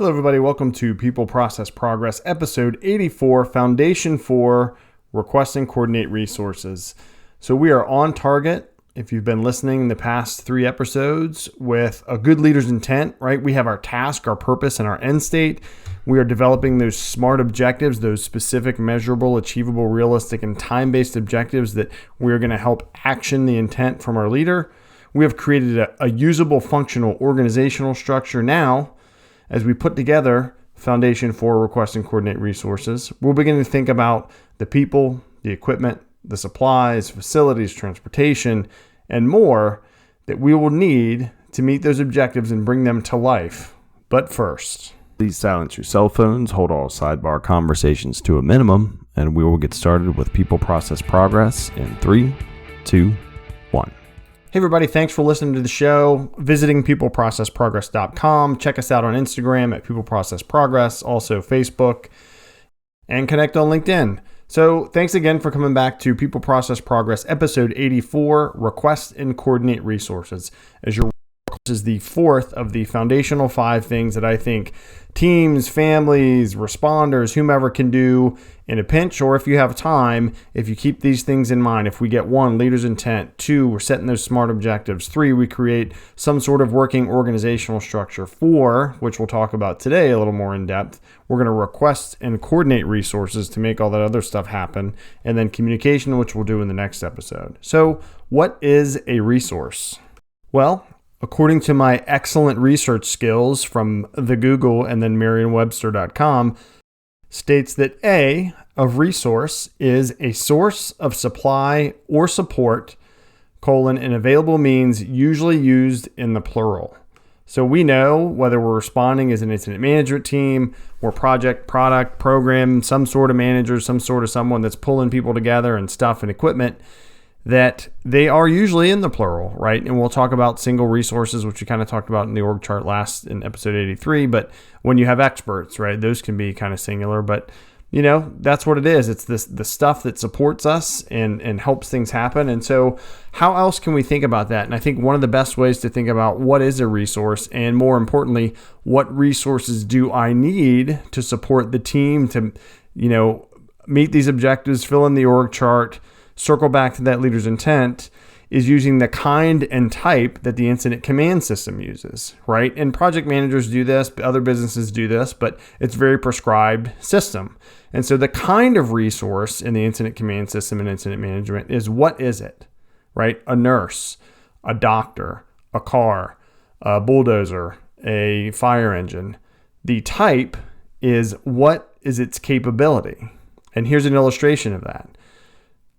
Hello, everybody. Welcome to People Process Progress, episode 84, Foundation for Request and Coordinate Resources. So we are on target. If you've been listening the past 3 episodes with a good leader's intent, right? We have our task, our purpose, and our end state. We are developing those SMART objectives, those specific, measurable, achievable, realistic, and time-based objectives that we're going to help action the intent from our leader. We have created a usable, functional organizational structure now. As we put together Foundation for Request and Coordinate Resources, we'll begin to think about the people, the equipment, the supplies, facilities, transportation, and more that we will need to meet those objectives and bring them to life. But first, please silence your cell phones, hold all sidebar conversations to a minimum, and we will get started with People Process Progress in 3, 2, 1. Hey everybody, thanks for listening to the show, visiting peopleprocessprogress.com. Check us out on Instagram at peopleprocessprogress, also Facebook, and connect on LinkedIn. So thanks again for coming back to People Process Progress, episode 84, Request and Coordinate Resources. As your this is the 4th of the foundational 5 things that I think teams, families, responders, whomever can do in a pinch, or if you have time, if you keep these things in mind. If we get 1, leader's intent; 2, we're setting those SMART objectives; 3, we create some sort of working organizational structure; 4, which we'll talk about today a little more in depth, we're going to request and coordinate resources to make all that other stuff happen; and then communication, which we'll do in the next episode. So what is a resource? Well, according to my excellent research skills from the Google and then Merriam-Webster.com, states that A of resource is a source of supply or support, an available means usually used in the plural. So we know whether we're responding as an incident management team or project, product, program, some sort of manager, some sort of someone that's pulling people together and stuff and equipment, that they are usually in the plural, right? And we'll talk about single resources, which we kind of talked about in the org chart last in episode 83. But when you have experts, right, those can be kind of singular. But, that's what it is. It's the stuff that supports us and helps things happen. And so how else can we think about that? And I think one of the best ways to think about what is a resource, and more importantly, what resources do I need to support the team to, meet these objectives, fill in the org chart, circle back to that leader's intent, is using the kind and type that the incident command system uses, right? And project managers do this, other businesses do this, but it's a very prescribed system. And so the kind of resource in the incident command system and incident management is, what is it, right? A nurse, a doctor, a car, a bulldozer, a fire engine. The type is, what is its capability? And here's an illustration of that.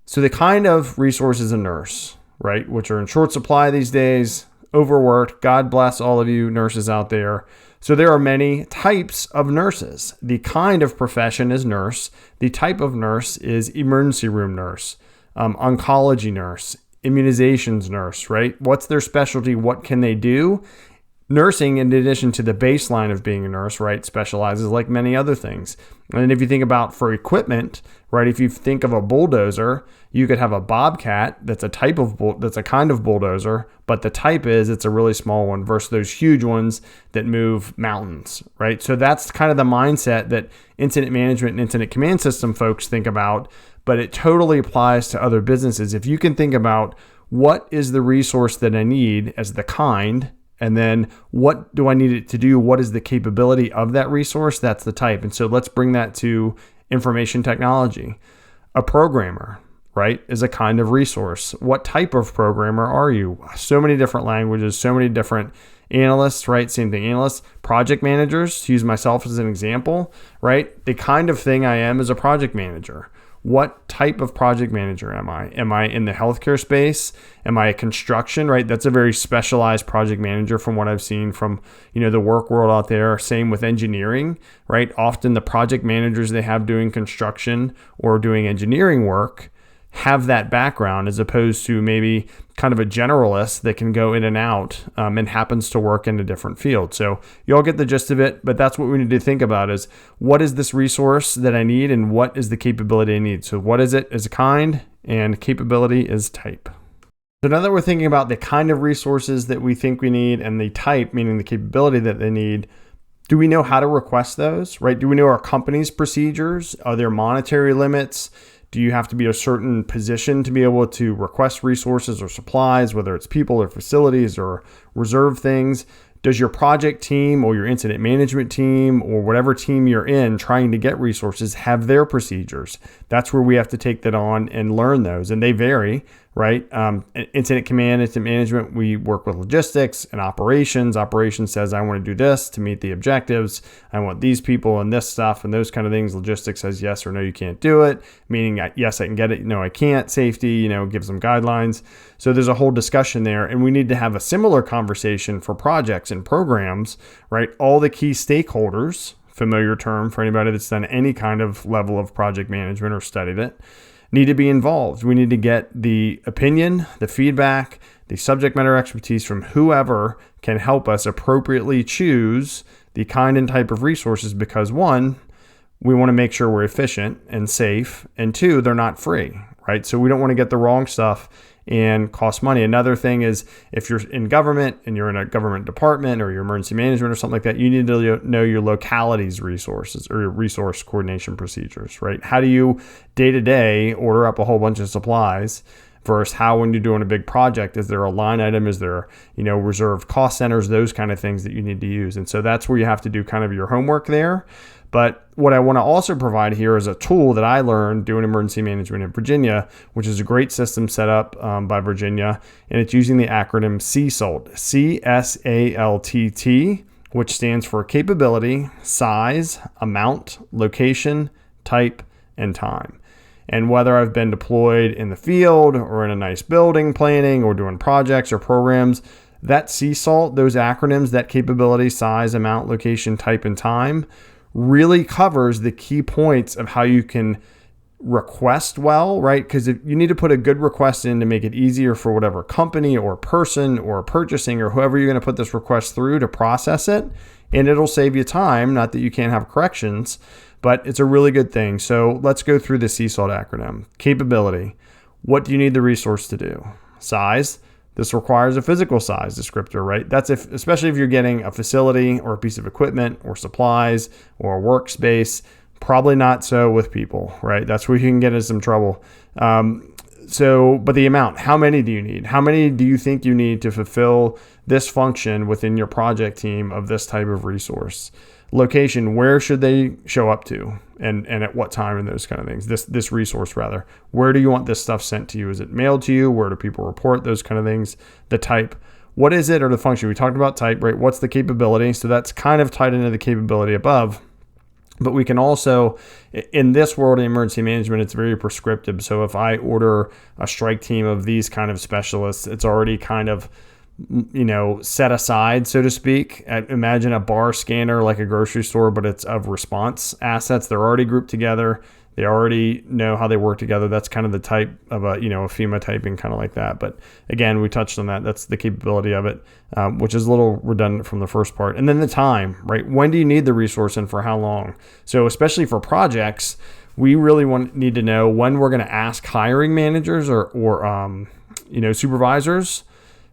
So the kind of resource is a nurse, right? Which are in short supply these days, overworked. God bless all of you nurses out there. So there are many types of nurses. The kind of profession is nurse. The type of nurse is emergency room nurse, oncology nurse, immunizations nurse, right? What's their specialty? What can they do? Nursing, in addition to the baseline of being a nurse, right, specializes like many other things. And if you think about for equipment, right, if you think of a bulldozer, you could have a bobcat that's a kind of bulldozer, but the type is it's a really small one versus those huge ones that move mountains, right? So that's kind of the mindset that incident management and incident command system folks think about, but it totally applies to other businesses. If you can think about what is the resource that I need as the kind, and then what do I need it to do? What is the capability of that resource? That's the type. And so let's bring that to information technology. A programmer, right, is a kind of resource. What type of programmer are you? So many different languages, so many different analysts, right? Same thing, analysts. Project managers, to use myself as an example, right? The kind of thing I am is a project manager. What type of project manager am I? Am I in the healthcare space? Am I a construction, right? That's a very specialized project manager from what I've seen from, the work world out there. Same with engineering, right? Often the project managers they have doing construction or doing engineering work have that background, as opposed to maybe kind of a generalist that can go in and out and happens to work in a different field. So you all get the gist of it, but that's what we need to think about is, what is this resource that I need and what is the capability I need? So what is it as a kind, and capability is type. So now that we're thinking about the kind of resources that we think we need and the type, meaning the capability that they need, Do we know how to request those, right? Do we know our company's procedures? Are there monetary limits? Do you have to be a certain position to be able to request resources or supplies, whether it's people or facilities or reserve things? Does your project team or your incident management team or whatever team you're in trying to get resources have their procedures? That's where we have to take that on and learn those. And they vary, right? Incident command, incident management, we work with logistics and operations. Operations says, I want to do this to meet the objectives. I want these people and this stuff and those kind of things. Logistics says, yes or no, you can't do it. Meaning, yes, I can get it. No, I can't. Safety, gives them guidelines. So there's a whole discussion there. And we need to have a similar conversation for projects and programs, right? All the key stakeholders, familiar term for anybody that's done any kind of level of project management or studied it, need to be involved. We need to get the opinion, the feedback, the subject matter expertise from whoever can help us appropriately choose the kind and type of resources because one, we want to make sure we're efficient and safe, and two, they're not free, right? So we don't want to get the wrong stuff and cost money. Another thing is if you're in government and you're in a government department or your emergency management or something like that, you need to know your locality's resources or your resource coordination procedures, right? How do you day to day order up a whole bunch of supplies versus how when you're doing a big project, is there a line item? Is there, reserved cost centers, those kind of things that you need to use. And so that's where you have to do kind of your homework there. But what I want to also provide here is a tool that I learned doing emergency management in Virginia, which is a great system set up by Virginia. And it's using the acronym CSALT, CSALTT, which stands for capability, size, amount, location, type, and time. And whether I've been deployed in the field or in a nice building planning or doing projects or programs, that CSALT, those acronyms, that capability, size, amount, location, type, and time, really covers the key points of how you can request well, right? Because if you need to put a good request in to make it easier for whatever company or person or purchasing or whoever you're going to put this request through to process it, and it'll save you time. Not that you can't have corrections, but it's a really good thing. So let's go through the CSALT acronym. Capability. What do you need the resource to do? Size. This requires a physical size descriptor, right? That's especially if you're getting a facility or a piece of equipment or supplies or a workspace. Probably not so with people, right? That's where you can get into some trouble. But the amount, how many do you need? How many do you think you need to fulfill this function within your project team of this type of resource? Location, where should they show up to and at what time and those kind of things? This resource rather. Where do you want this stuff sent to you? Is it mailed to you? Where do people report? Those kind of things. The type. What is it or the function? We talked about type, right? What's the capability? So that's kind of tied into the capability above. But we can also, in this world of emergency management, it's very prescriptive. So if I order a strike team of these kind of specialists, it's already kind of set aside, so to speak. Imagine a bar scanner like a grocery store, but it's of response assets. They're already grouped together. They already know how they work together. That's kind of the type of a FEMA typing, kind of like that. But again, we touched on that. That's the capability of it, which is a little redundant from the first part. And then the time, right? When do you need the resource and for how long? So especially for projects, we really need to know when we're going to ask hiring managers or supervisors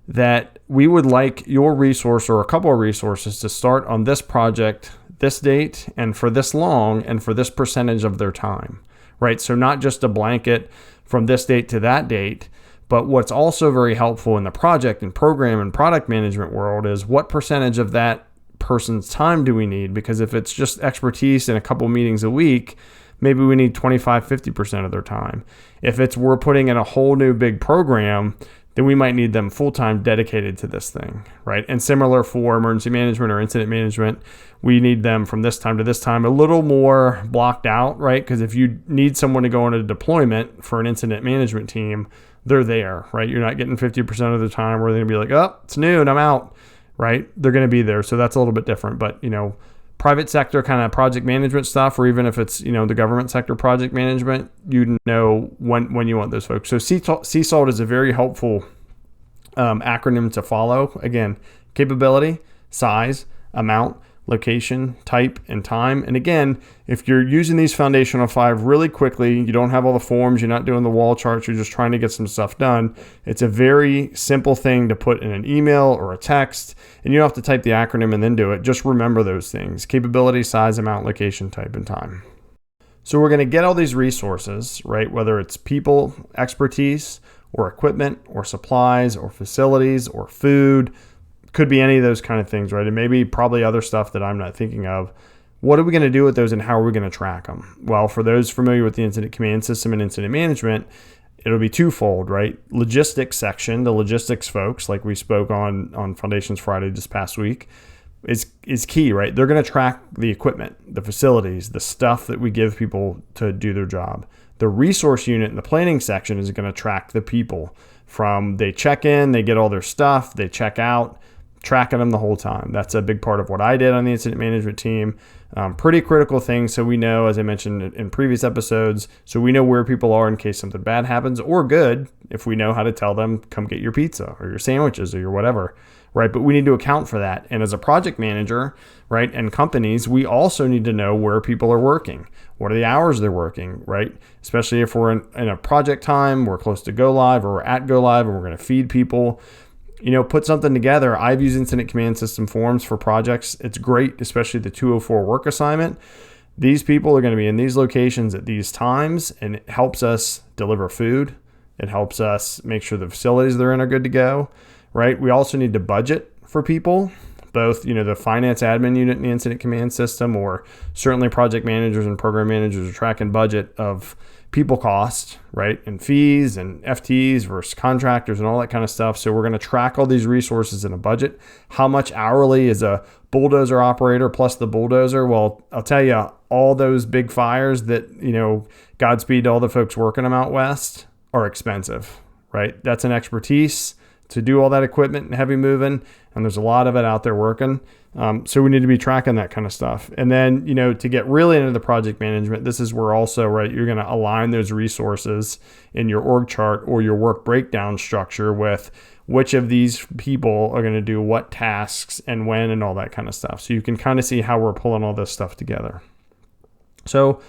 that we would like your resource or a couple of resources to start on this project, this date, and for this long, and for this percentage of their time, right? So not just a blanket from this date to that date, but what's also very helpful in the project and program and product management world is what percentage of that person's time do we need? Because if it's just expertise and a couple meetings a week, maybe we need 25, 50% of their time. If we're putting in a whole new big program, then we might need them full-time dedicated to this thing, right? And similar for emergency management or incident management, we need them from this time to this time, a little more blocked out, right? Because if you need someone to go on a deployment for an incident management team, they're there, right? You're not getting 50% of the time where they're gonna be like, oh, it's noon, I'm out, right? They're gonna be there. So that's a little bit different. But, private sector kind of project management stuff, or even if it's, the government sector project management, you know when you want those folks. So CSALT is a very helpful acronym to follow. Again, capability, size, amount, location, type, and time. And again, if you're using these foundational 5 really quickly, you don't have all the forms, you're not doing the wall charts, you're just trying to get some stuff done, it's a very simple thing to put in an email or a text, and you don't have to type the acronym and then do it. Just remember those things: capability, size, amount, location, type, and time. So we're going to get all these resources, right? Whether it's people, expertise, or equipment, or supplies, or facilities, or food. Could be any of those kind of things, right? And maybe probably other stuff that I'm not thinking of. What are we going to do with those, and how are we going to track them? Well, for those familiar with the incident command system and incident management, it'll be twofold, right? Logistics section, the logistics folks, like we spoke on Foundations Friday this past week, is key, right? They're going to track the equipment, the facilities, the stuff that we give people to do their job. The resource unit in the planning section is going to track the people from they check in, they get all their stuff, they check out, tracking them the whole time. That's a big part of what I did on the incident management team. Pretty critical thing. So we know, as I mentioned in previous episodes, so we know where people are in case something bad happens, or good, if we know how to tell them, come get your pizza or your sandwiches or your whatever, right? But we need to account for that. And as a project manager, right, and companies, we also need to know where people are working. What are the hours they're working, right? Especially if we're in a project time, we're close to go live, or we're at go live and we're going to feed people. Put something together. I've used incident command system forms for projects. It's great, especially the 204 work assignment. These people are going to be in these locations at these times, and it helps us deliver food. It helps us make sure the facilities they're in are good to go, right? We also need to budget for people, both, the finance admin unit in the incident command system, or certainly project managers and program managers are tracking budget of people cost, right? And fees and FTEs versus contractors and all that kind of stuff. So we're going to track all these resources in a budget. How much hourly is a bulldozer operator plus the bulldozer? Well, I'll tell you, all those big fires that, Godspeed to all the folks working them out west, are expensive, right? That's an expertise to do all that equipment and heavy moving. And there's a lot of it out there working. So we need to be tracking that kind of stuff. And then, to get really into the project management, this is where also, right, you're going to align those resources in your org chart or your work breakdown structure with which of these people are going to do what tasks and when and all that kind of stuff. So you can kind of see how we're pulling all this stuff together. So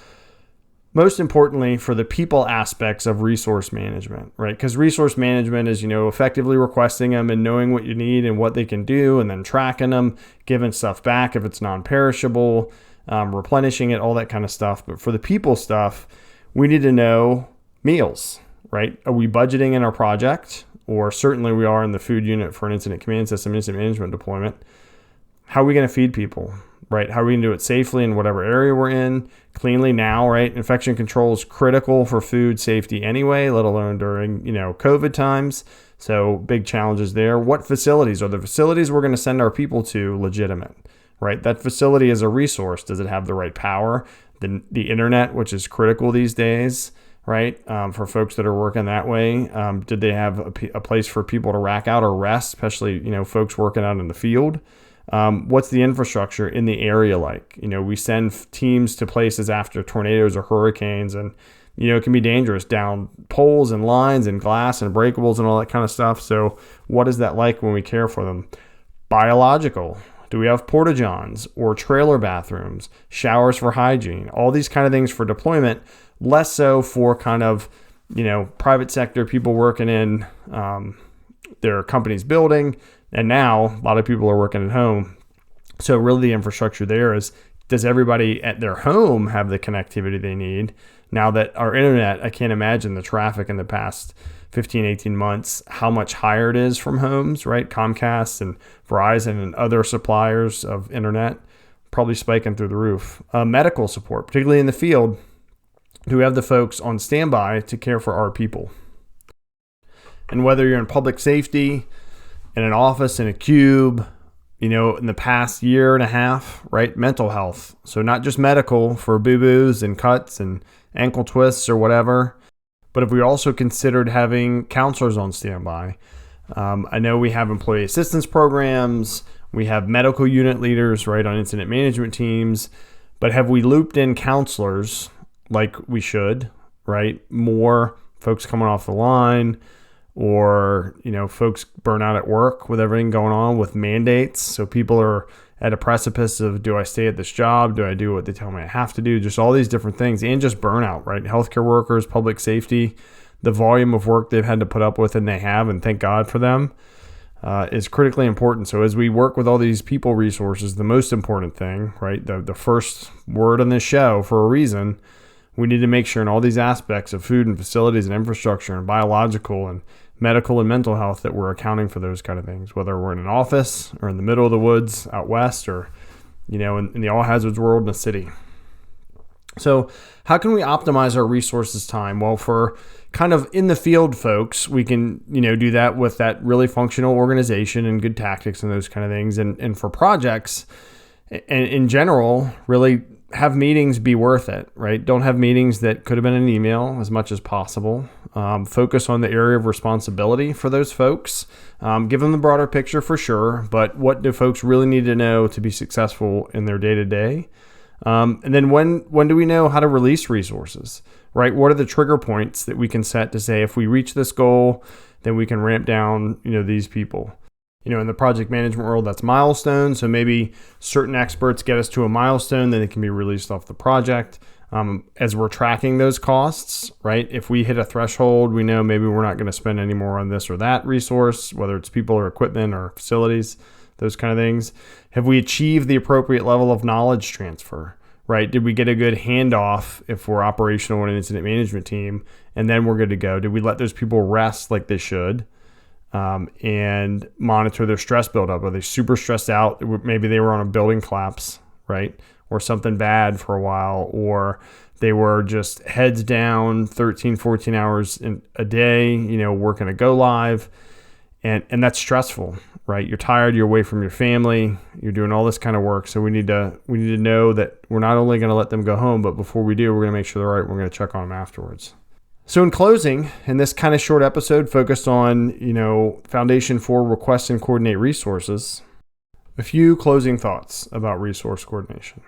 most importantly, for the people aspects of resource management, right? Because resource management is, effectively requesting them and knowing what you need and what they can do, and then tracking them, giving stuff back if it's non-perishable, replenishing it, all that kind of stuff. But for the people stuff, we need to know meals, right? Are we budgeting in our project? Or certainly we are in the food unit for an incident command system, incident management deployment. How are we going to feed people? Right? How are we going to do it safely in whatever area we're in, cleanly now, right? Infection control is critical for food safety anyway, let alone during, COVID times. So big challenges there. What facilities are the facilities we're going to send our people to legitimate, right? That facility is a resource. Does it have the right power? The internet, which is critical these days, right? For folks that are working that way. Did they have a place for people to rack out or rest, especially, folks working out in the field? What's the infrastructure in the area like? We send teams to places after tornadoes or hurricanes, and, it can be dangerous down poles and lines and glass and breakables and all that kind of stuff. So what is that like when we care for them? Biological. Do we have porta-johns or trailer bathrooms, showers for hygiene, all these kind of things for deployment, less so for kind of, private sector people working in their company's building. And now a lot of people are working at home. So really the infrastructure there is, does everybody at their home have the connectivity they need? Now that our internet, I can't imagine the traffic in the past 15, 18 months, how much higher it is from homes, right? Comcast and Verizon and other suppliers of internet probably spiking through the roof. Medical support, particularly in the field, do we have the folks on standby to care for our people? And whether you're in public safety, in an office, in a cube, in the past year and a half, right? Mental health. So not just medical for boo-boos and cuts and ankle twists or whatever, but if we also considered having counselors on standby. I know we have employee assistance programs. We have medical unit leaders, right, on incident management teams. But have we looped in counselors like we should, right? More folks coming off the line, or, folks burn out at work with everything going on with mandates. So people are at a precipice of, do I stay at this job? Do I do what they tell me I have to do? Just all these different things, and just burnout, right? Healthcare workers, public safety, the volume of work they've had to put up with, and they have, and thank God for them, is critically important. So as we work with all these people resources, the most important thing, right? The first word on this show for a reason, we need to make sure in all these aspects of food and facilities and infrastructure and biological and medical and mental health that we're accounting for those kind of things, whether we're in an office or in the middle of the woods out west, or, in the all hazards world in a city. So how can we optimize our resources time? Well, for kind of in the field folks, we can, do that with that really functional organization and good tactics and those kind of things. And for projects and in general, really have meetings be worth it, right? Don't have meetings that could have been an email as much as possible. Focus on the area of responsibility for those folks. Give them the broader picture for sure, but what do folks really need to know to be successful in their day-to-day? And then when do we know how to release resources, right? What are the trigger points that we can set to say, if we reach this goal, then we can ramp down, these people? In the project management world, that's milestones. So maybe certain experts get us to a milestone, then it can be released off the project. As we're tracking those costs, right? If we hit a threshold, we know maybe we're not going to spend any more on this or that resource, whether it's people or equipment or facilities, those kind of things. Have we achieved the appropriate level of knowledge transfer, right? Did we get a good handoff if we're operational in an incident management team, and then we're good to go? Did we let those people rest like they should? And monitor their stress buildup. Are they super stressed out? Maybe they were on a building collapse, right? Or something bad for a while, or they were just heads down 13, 14 hours a day, working a go live. And that's stressful, right? You're tired, you're away from your family, you're doing all this kind of work. So we need to know that we're not only going to let them go home, but before we do, we're going to make sure they're right. We're going to check on them afterwards. So in closing, in this kind of short episode focused on, Foundation for Request and Coordinate Resources, a few closing thoughts about resource coordination.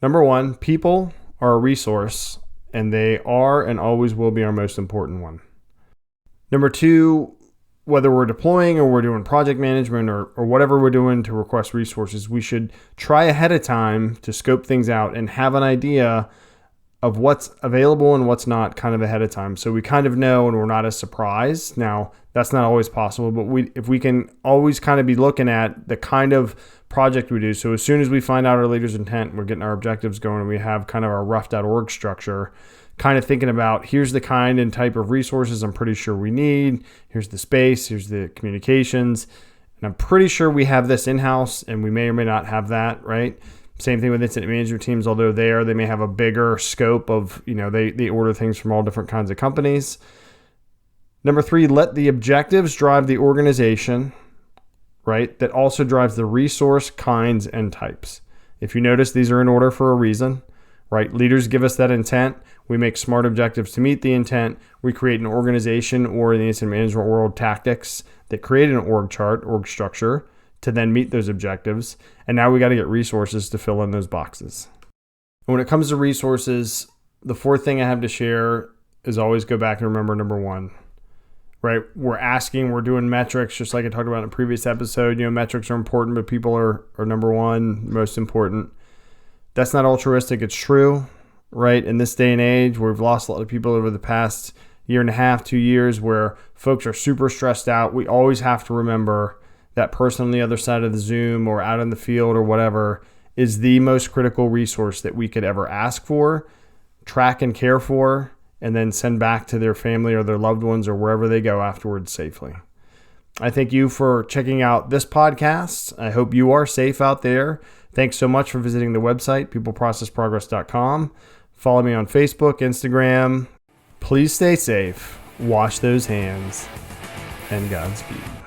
Number one, people are a resource, and they are and always will be our most important one. Number two, whether we're deploying or we're doing project management or whatever we're doing to request resources, we should try ahead of time to scope things out and have an idea of what's available and what's not kind of ahead of time. So we kind of know and we're not as surprised. Now, that's not always possible, but if we can always kind of be looking at the kind of project we do. So as soon as we find out our leader's intent, we're getting our objectives going, and we have kind of our roughed out org structure, kind of thinking about, here's the kind and type of resources I'm pretty sure we need. Here's the space, here's the communications. And I'm pretty sure we have this in-house, and we may or may not have that, right? Same thing with incident management teams, although they may have a bigger scope of, they order things from all different kinds of companies. Number three, let the objectives drive the organization, right? That also drives the resource kinds and types. If you notice, these are in order for a reason, right? Leaders give us that intent. We make smart objectives to meet the intent. We create an organization, or in the incident management world, tactics that create an org chart, org structure, to then meet those objectives. And now we got to get resources to fill in those boxes. And when it comes to resources, the fourth thing I have to share is always go back and remember number one, right? We're doing metrics, just like I talked about in a previous episode. Metrics are important, but people are number one, most important. That's not altruistic. It's true, right? In this day and age, where we've lost a lot of people over the past year and a half, 2 years, where folks are super stressed out, we always have to remember that person on the other side of the Zoom or out in the field or whatever is the most critical resource that we could ever ask for, track and care for, and then send back to their family or their loved ones or wherever they go afterwards safely. I thank you for checking out this podcast. I hope you are safe out there. Thanks so much for visiting the website, peopleprocessprogress.com. Follow me on Facebook, Instagram. Please stay safe, wash those hands, and Godspeed.